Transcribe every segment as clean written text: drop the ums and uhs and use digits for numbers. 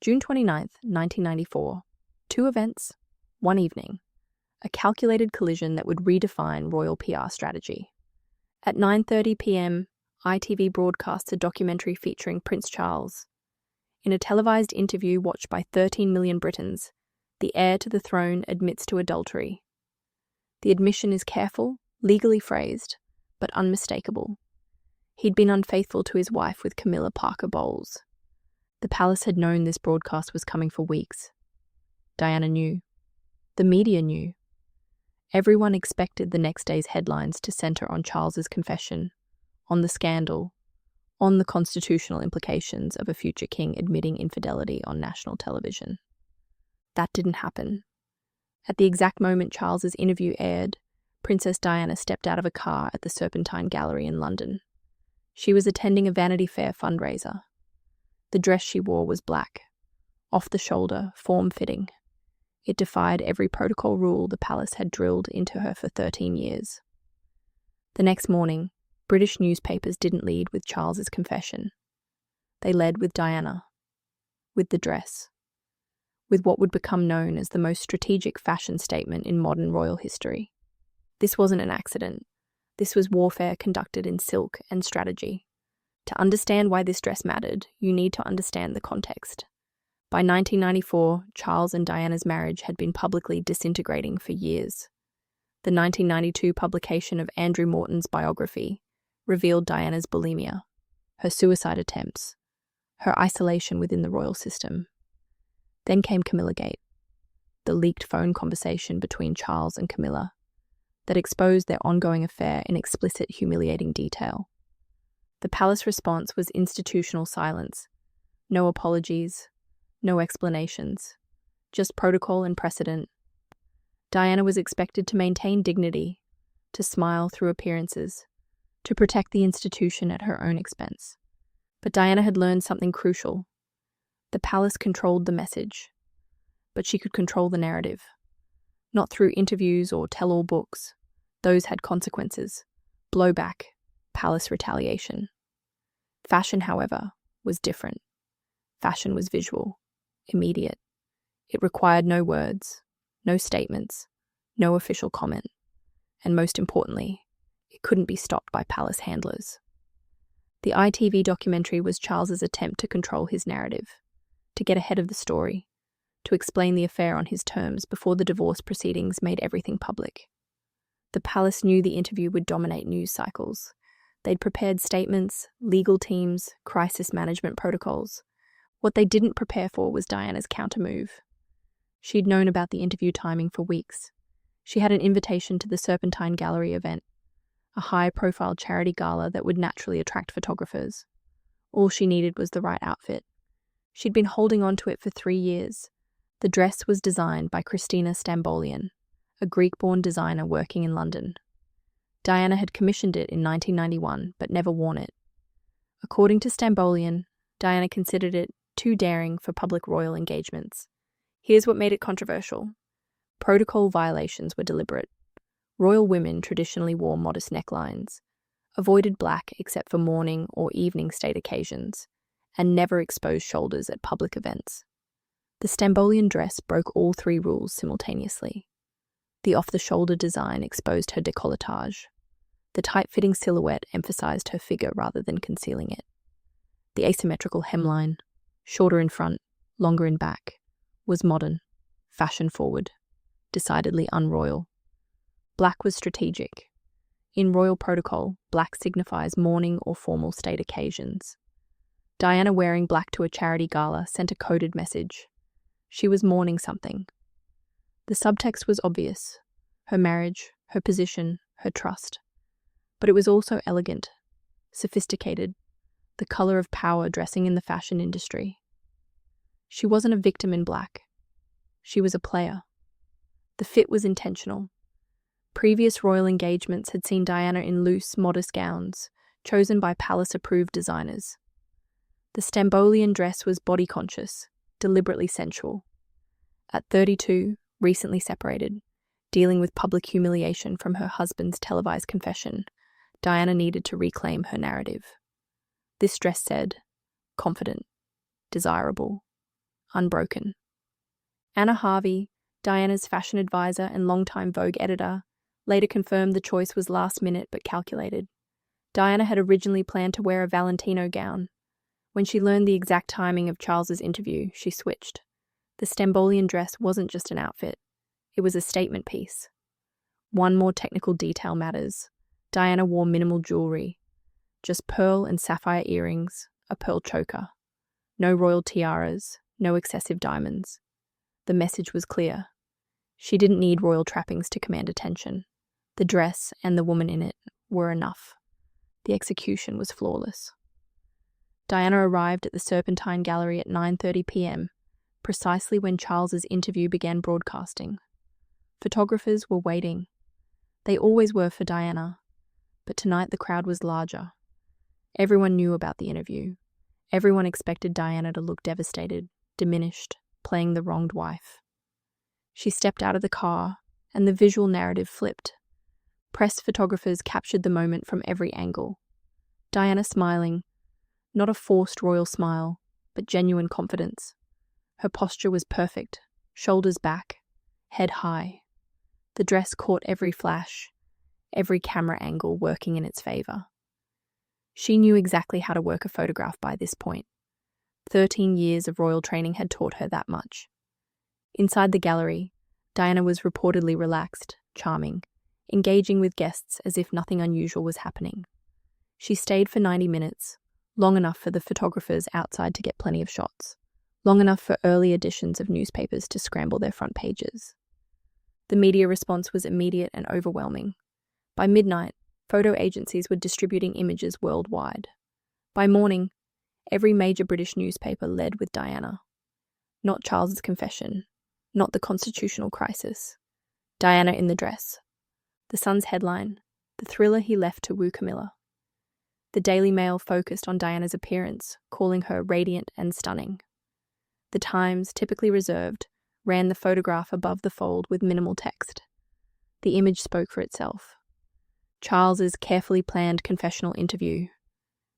June 29th, 1994. 2 events, 1 evening. A calculated collision that would redefine royal PR strategy. At 9:30 p.m., ITV broadcasts a documentary featuring Prince Charles. In a televised interview watched by 13 million Britons, the heir to the throne admits to adultery. The admission is careful, legally phrased, but unmistakable. He'd been unfaithful to his wife with Camilla Parker Bowles. The palace had known this broadcast was coming for weeks. Diana knew. The media knew. Everyone expected the next day's headlines to centre on Charles's confession, on the scandal, on the constitutional implications of a future king admitting infidelity on national television. That didn't happen. At the exact moment Charles's interview aired, Princess Diana stepped out of a car at the Serpentine Gallery in London. She was attending a Vanity Fair fundraiser. The dress she wore was black, off the shoulder, form-fitting. It defied every protocol rule the palace had drilled into her for 13 years. The next morning, British newspapers didn't lead with Charles's confession. They led with Diana, with the dress, with what would become known as the most strategic fashion statement in modern royal history. This wasn't an accident. This was warfare conducted in silk and strategy. To understand why this dress mattered, you need to understand the context. By 1994, Charles and Diana's marriage had been publicly disintegrating for years. The 1992 publication of Andrew Morton's biography revealed Diana's bulimia, her suicide attempts, her isolation within the royal system. Then came Camillagate, the leaked phone conversation between Charles and Camilla that exposed their ongoing affair in explicit, humiliating detail. The palace response was institutional silence, no apologies, no explanations, just protocol and precedent. Diana was expected to maintain dignity, to smile through appearances, to protect the institution at her own expense. But Diana had learned something crucial. The palace controlled the message, but she could control the narrative. Not through interviews or tell-all books. Those had consequences. Blowback, palace retaliation. Fashion, however, was different. Fashion was visual, immediate. It required no words, no statements, no official comment. And most importantly, it couldn't be stopped by palace handlers. The ITV documentary was Charles's attempt to control his narrative, to get ahead of the story, to explain the affair on his terms before the divorce proceedings made everything public. The palace knew the interview would dominate news cycles. They'd prepared statements, legal teams, crisis management protocols. What they didn't prepare for was Diana's countermove. She'd known about the interview timing for weeks. She had an invitation to the Serpentine Gallery event, a high-profile charity gala that would naturally attract photographers. All she needed was the right outfit. She'd been holding on to it for 3 years. The dress was designed by Christina Stambolian, a Greek-born designer working in London. Diana had commissioned it in 1991, but never worn it. According to Stambolian, Diana considered it too daring for public royal engagements. Here's what made it controversial. Protocol violations were deliberate. Royal women traditionally wore modest necklines, avoided black except for morning or evening state occasions, and never exposed shoulders at public events. The Stambolian dress broke all 3 rules simultaneously. The off-the-shoulder design exposed her décolletage. The tight-fitting silhouette emphasized her figure rather than concealing it. The asymmetrical hemline, shorter in front, longer in back, was modern, fashion-forward, decidedly unroyal. Black was strategic. In royal protocol, black signifies mourning or formal state occasions. Diana wearing black to a charity gala sent a coded message. She was mourning something. The subtext was obvious. Her marriage, her position, her trust. But it was also elegant, sophisticated, the color of power dressing in the fashion industry. She wasn't a victim in black. She was a player. The fit was intentional. Previous royal engagements had seen Diana in loose, modest gowns, chosen by palace-approved designers. The Stambolian dress was body-conscious, deliberately sensual. At 32, recently separated, dealing with public humiliation from her husband's televised confession, Diana needed to reclaim her narrative. This dress said, confident, desirable, unbroken. Anna Harvey, Diana's fashion advisor and longtime Vogue editor, later confirmed the choice was last minute but calculated. Diana had originally planned to wear a Valentino gown. When she learned the exact timing of Charles's interview, she switched. The Stambolian dress wasn't just an outfit, it was a statement piece. One more technical detail matters. Diana wore minimal jewelry, just pearl and sapphire earrings, a pearl choker. No royal tiaras, no excessive diamonds. The message was clear. She didn't need royal trappings to command attention. The dress and the woman in it were enough. The execution was flawless. Diana arrived at the Serpentine Gallery at 9:30 p.m., precisely when Charles's interview began broadcasting. Photographers were waiting. They always were for Diana, but tonight the crowd was larger. Everyone knew about the interview. Everyone expected Diana to look devastated, diminished, playing the wronged wife. She stepped out of the car, and the visual narrative flipped. Press photographers captured the moment from every angle. Diana smiling, not a forced royal smile, but genuine confidence. Her posture was perfect, shoulders back, head high. The dress caught every flash, every camera angle working in its favor. She knew exactly how to work a photograph by this point. 13 years of royal training had taught her that much. Inside the gallery, Diana was reportedly relaxed, charming, engaging with guests as if nothing unusual was happening. She stayed for 90 minutes, long enough for the photographers outside to get plenty of shots, long enough for early editions of newspapers to scramble their front pages. The media response was immediate and overwhelming. By midnight, photo agencies were distributing images worldwide. By morning, every major British newspaper led with Diana. Not Charles's confession, not the constitutional crisis. Diana in the dress. The Sun's headline, the thriller he left to woo Camilla. The Daily Mail focused on Diana's appearance, calling her radiant and stunning. The Times, typically reserved, ran the photograph above the fold with minimal text. The image spoke for itself. Charles's carefully planned confessional interview,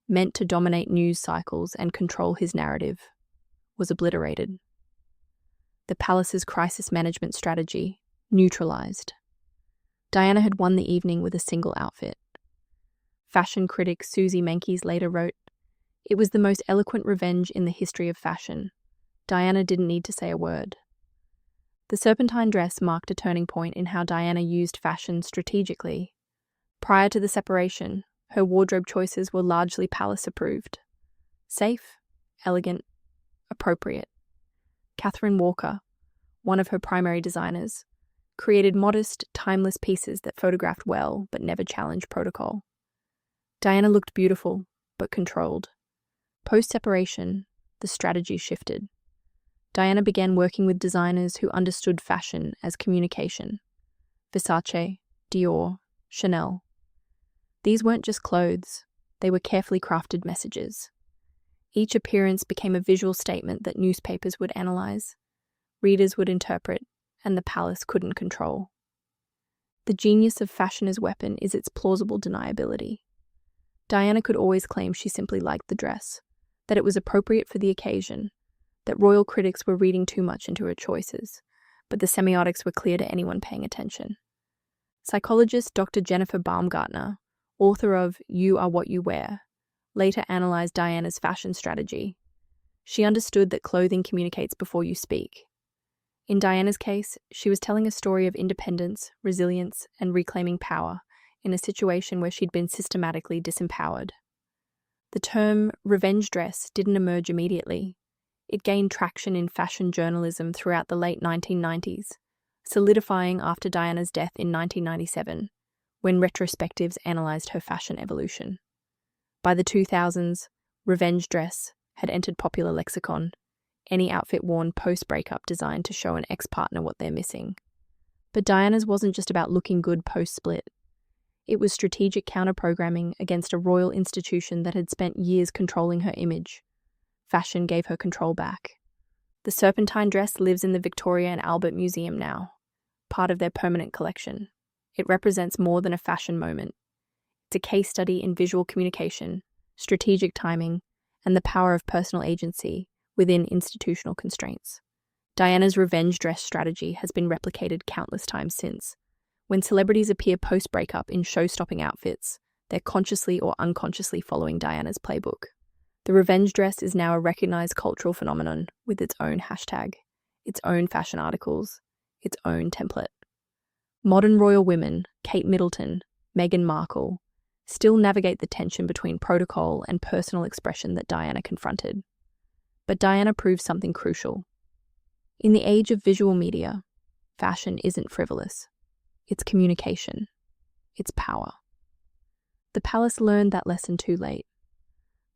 meant to dominate news cycles and control his narrative, was obliterated. The palace's crisis management strategy, neutralized. Diana had won the evening with a single outfit. Fashion critic Susie Menkes later wrote, "It was the most eloquent revenge in the history of fashion. Diana didn't need to say a word." The Serpentine dress marked a turning point in how Diana used fashion strategically. Prior to the separation, her wardrobe choices were largely palace-approved. Safe, elegant, appropriate. Catherine Walker, one of her primary designers, created modest, timeless pieces that photographed well but never challenged protocol. Diana looked beautiful, but controlled. Post-separation, the strategy shifted. Diana began working with designers who understood fashion as communication. Versace, Dior, Chanel. These weren't just clothes, they were carefully crafted messages. Each appearance became a visual statement that newspapers would analyze, readers would interpret, and the palace couldn't control. The genius of fashion as weapon is its plausible deniability. Diana could always claim she simply liked the dress, that it was appropriate for the occasion, that royal critics were reading too much into her choices, but the semiotics were clear to anyone paying attention. Psychologist Dr. Jennifer Baumgartner, author of You Are What You Wear, later analyzed Diana's fashion strategy. She understood that clothing communicates before you speak. In Diana's case, she was telling a story of independence, resilience, and reclaiming power in a situation where she'd been systematically disempowered. The term revenge dress didn't emerge immediately. It gained traction in fashion journalism throughout the late 1990s, solidifying after Diana's death in 1997, when retrospectives analysed her fashion evolution. By the 2000s, revenge dress had entered popular lexicon, any outfit worn post-breakup designed to show an ex-partner what they're missing. But Diana's wasn't just about looking good post-split. It was strategic counter-programming against a royal institution that had spent years controlling her image. Fashion gave her control back. The Serpentine dress lives in the Victoria and Albert Museum now, part of their permanent collection. It represents more than a fashion moment. It's a case study in visual communication, strategic timing, and the power of personal agency within institutional constraints. Diana's revenge dress strategy has been replicated countless times since. When celebrities appear post-breakup in show-stopping outfits, they're consciously or unconsciously following Diana's playbook. The revenge dress is now a recognized cultural phenomenon with its own hashtag, its own fashion articles, its own template. Modern royal women, Kate Middleton, Meghan Markle, still navigate the tension between protocol and personal expression that Diana confronted. But Diana proves something crucial. In the age of visual media, fashion isn't frivolous. It's communication. It's power. The palace learned that lesson too late.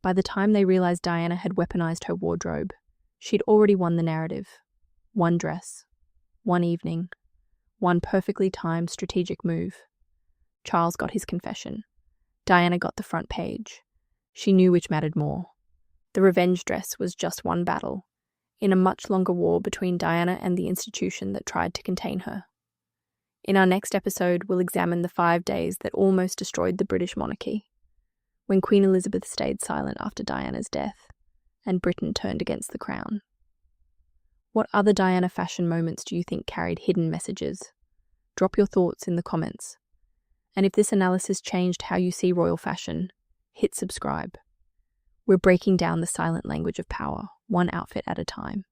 By the time they realized Diana had weaponized her wardrobe, she'd already won the narrative. One dress, one evening, one perfectly timed strategic move. Charles got his confession. Diana got the front page. She knew which mattered more. The revenge dress was just one battle, in a much longer war between Diana and the institution that tried to contain her. In our next episode, we'll examine the 5 days that almost destroyed the British monarchy, when Queen Elizabeth stayed silent after Diana's death, and Britain turned against the crown. What other Diana fashion moments do you think carried hidden messages? Drop your thoughts in the comments. And if this analysis changed how you see royal fashion, hit subscribe. We're breaking down the silent language of power, one outfit at a time.